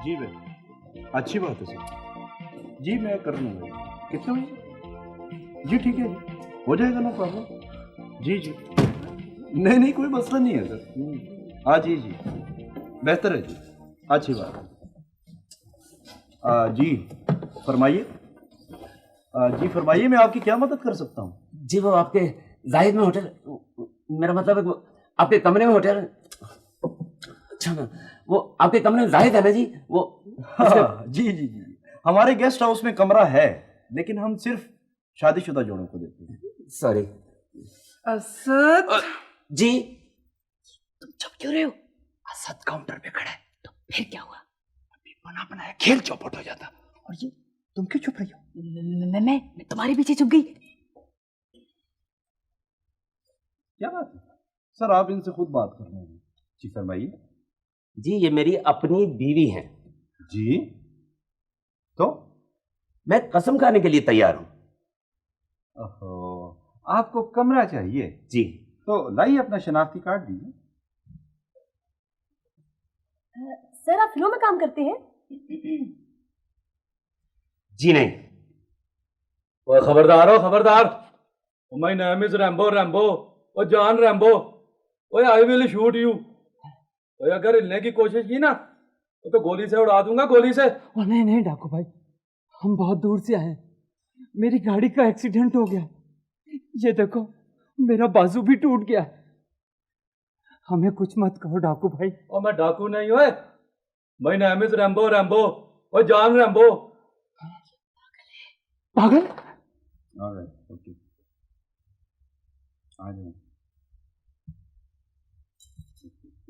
जी बेटा, अच्छी बात है सर। जी मैं कर लूँगा। कितने बजे? जी ठीक है जी, हो जाएगा, नो प्रॉब्लम। जी जी, नहीं नहीं कोई मसला नहीं है सर। हाँ जी जी, बेहतर है जी, अच्छी बात है। जी फरमाइए। जी फरमाइए, मैं आपकी क्या मदद कर सकता हूँ? जी वो आपके जाहिद में होटल, मेरा मतलब है वो आपके कमरे में होटल। अच्छा वो आपके कमरे में जाहिद है ना जी? वो हाँ, जी जी जी, हमारे गेस्ट हाउस में कमरा है, लेकिन हम सिर्फ शादीशुदा जोड़ों को देते हैं। सॉरी। असद जी तुम चुप क्यों रहे हो? असद काउंटर पे खड़ा है तो फिर क्या हुआ? अभी बना बनाया खेल चौपट हो जाता। और ये तुम क्यों चुप रही हो? मैं तुम्हारे पीछे चुप गई। क्या बात है सर, आप इनसे खुद बात कर रहे हैं। जी फरमाइए। जी ये मेरी अपनी बीवी है। जी तो मैं कसम खाने के लिए तैयार हूँ। ओहो, आपको कमरा चाहिए? जी तो लाइए अपना शनाख्ती कार्ड दीजिए। सर आप फिल्मों में काम करते हैं? जी नहीं। ओए खबरदार हो खबरदार। My name is Rambo Rambo. Oh John Rambo. ओए आई विल शूट यू। ओए अगर हिलने की कोशिश की ना तो गोली से उड़ा दूंगा, गोली से। ओ नहीं नहीं डाकू भाई, हम बहुत दूर से आए हैं, मेरी गाड़ी का एक्सीडेंट हो गया, ये देखो मेरा बाजू भी टूट गया। हमें कुछ मत कहो डाकू भाई। ओ मैं डाकू नहीं ओए, my name is Rambo Rambo. Oh John Rambo. पागल? ऑलराइट ओके, आ जाए।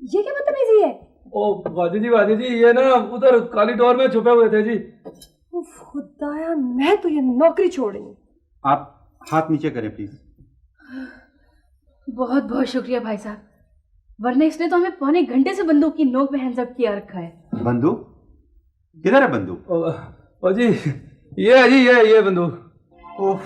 ये क्या बदतमीजी है? ओ वाजी जी ये ना उधर काली डोर में छुपे हुए थे जी। उफ, खुदाया मैं तो ये नौकरी छोड़ रही हूँ। आप हाथ नीचे करें प्लीज। बहुत बहुत शुक्रिया भाई साहब, वरना इसने तो हमें पौने घंटे से बंदूक की नोक में हैंड्स किया रखा है। बंदूक किधर है? बंदूक ओ जी ये है जी, ये बंदूक। ओह